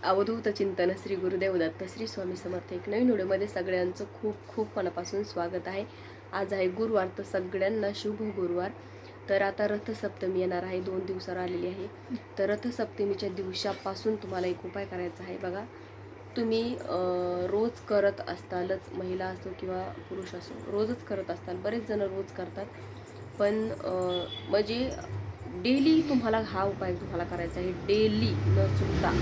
अवधूत चिंतन श्री गुरुदेव दत्त श्री स्वामी समर्थ. एक नवीन व्हिडिओमध्ये सगळ्यांचं खूप खूप मनापासून स्वागत आहे. आज आहे गुरुवार, तर सगळ्यांना शुभ गुरुवार. तर आता रथसप्तमी येणार आहे, 2 दिवसावर आलेली आहे. तर रथसप्तमीच्या दिवसापासून तुम्हाला एक उपाय करायचा आहे. बघा, तुम्ही रोज करत असतालच, महिला असो किंवा पुरुष असो, रोजच करत असताल. बरेच जण रोज करतात, पण म्हणजे डेली तुम्हाला हा उपाय तुम्हाला करायचा आहे. डेली न चुकता.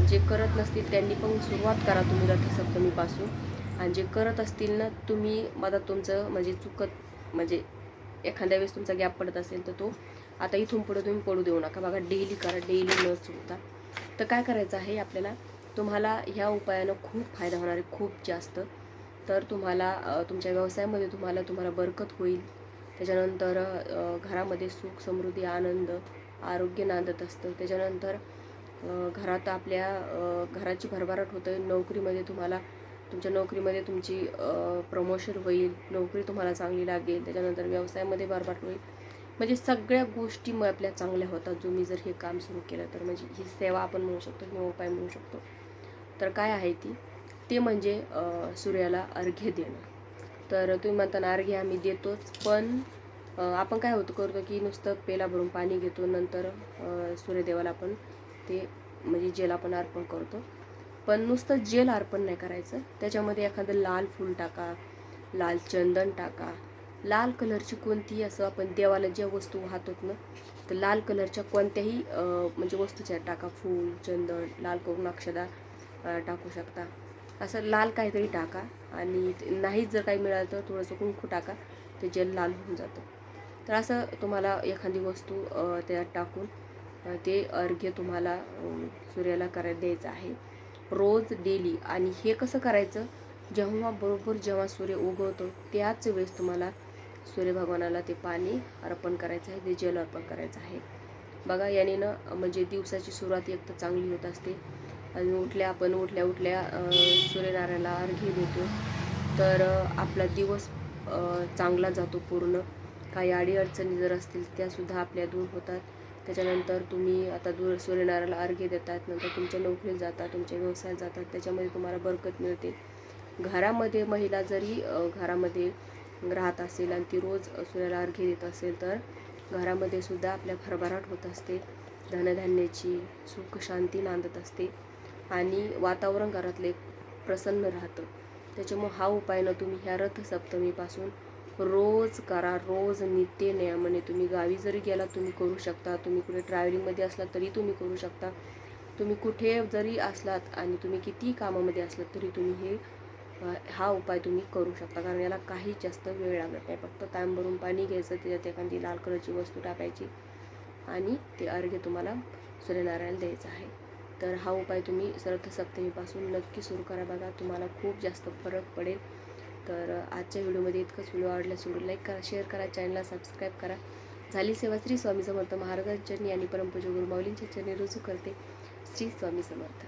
जे करत नसतील त्यांनी पण सुरुवात करा तुम्ही रथसप्तमीपासून. आणि जे करत असतील ना, तुम्ही मदत तुमचं म्हणजे चुकत, म्हणजे एखाद्या वेळेस तुमचा गॅप पडत असेल तर तो आता इथून पुढे तुम्ही पडू देऊ नका. बघा, डेली करा, डेली न चुकता. तर काय करायचं आहे आपल्याला, तुम्हाला ह्या उपायानं खूप फायदा होणार आहे, खूप जास्त. तर तुम्हाला तुमच्या व्यवसायामध्ये तुम्हाला बरकत होईल. त्याच्यानंतर घरामध्ये सुख, समृद्धी, आनंद, आरोग्य नांदत असतं. त्याच्यानंतर घरात आपल्या घराची भरभराट होते. नोकरीमध्ये तुमच्या नोकरीमध्ये तुमची प्रमोशन होईल, नोकरी तुम्हाला चांगली लागेल. त्याच्यानंतर व्यवसायामध्ये भरभराट होईल. म्हणजे सगळ्या गोष्टी मग आपल्या चांगल्या होतात. तुम्ही जर हे काम सुरू केलं तर, म्हणजे ही सेवा आपण म्हणू शकतो किंवा उपाय म्हणू शकतो. तर काय आहे ते म्हणजे सूर्याला अर्घ्य देणं. तर तुम्ही म्हणताना अर्घ्य आम्ही देतोच, पण आपण काय करतो की नुसतं पेला भरून पाणी घेतो, नंतर सूर्यदेवाला आपण ते म्हणजे जेल आपण अर्पण करतो. पण नुसतं जेल अर्पण नाही करायचं, त्याच्यामध्ये एखादं लाल फूल टाका, लाल चंदन टाका. लाल कलरची कोणतीही, असं आपण देवाला ज्या वस्तू वाहतो ना, तर लाल कलरच्या कोणत्याही म्हणजे वस्तूच्या टाका. फूल, चंदन, लाल करून अक्षदा टाकू शकता. असं लाल काहीतरी टाका. आणि नाहीच जर काही मिळालं तर थोडंसं कुंकू टाका, ते जेल लाल होऊन जातं. तर असं तुम्हाला एखादी वस्तू त्यात टाकून ते अर्घ्य तुम्हाला सूर्याला करायला द्यायचं आहे, रोज डेली. आणि हे कसं करायचं, जेव्हा सूर्य उगवतो त्याच वेळेस तुम्हाला सूर्यभगवानाला ते पाणी अर्पण करायचं आहे, ते जल अर्पण करायचं आहे. बघा, याने ना म्हणजे दिवसाची सुरुवात एक तर चांगली होत असते. आणि उठल्या सूर्यनारायणाला अर्घ्य देतो, तर आपला दिवस चांगला जातो पूर्ण. काही अडीअडचणी जर असतील त्यासुद्धा आपल्या दूर होतात. त्याच्यानंतर तुम्ही आता सूर्यनारायणाला अर्घ्य देतात, नंतर तुमच्या नोकरीला जातात, तुमच्या व्यवसायात जातात, त्याच्यामध्ये तुम्हाला बरकत मिळते. घरामध्ये महिला जरी घरामध्ये राहत असेल आणि ती रोज सूर्याला अर्घ्य देत असेल, तर घरामध्ये सुद्धा आपल्या भरभराट होत असते, धनधान्याची, सुख शांती नांदत असते आणि वातावरण घरातले प्रसन्न राहतं. त्याच्यामुळे हा उपाय ना तुम्ही ह्या रथसप्तमीपासून रोज करा. रोज नित्य नियमाने. तुम्ही गावी जरी गेला तुम्ही करू शकता, तुम्ही कुठे ट्रॅव्हलिंगमध्ये असलात तरी तुम्ही करू शकता, तुम्ही कुठे जरी असलात आणि तुम्ही कितीही कामामध्ये असलात तरी तुम्ही हा उपाय तुम्ही करू शकता. कारण याला काही जास्त वेळ लागत नाही. फक्त तांब भरून पाणी घ्यायचं, त्याच्यात एखादी लाल कलरची वस्तू टाकायची आणि ते अर्घ्य तुम्हाला सूर्यनारायणाला द्यायचं आहे. तर हा उपाय तुम्ही रथसप्तमीपासून नक्की सुरू करा. बघा, तुम्हाला खूप जास्त फरक पडेल. तर आजच्या व्हिडिओमध्ये इतकंच. व्हिडिओ आवडल्यास व्हिडिओ लाईक करा, शेअर करा, चॅनलला सबस्क्राईब करा. झाली सेवा श्री स्वामी समर्थ महाराजांच्या चरणी आणि परमपूज्य गुरु माऊलींच्या चरणी रुजू करते. श्री स्वामी समर्थ.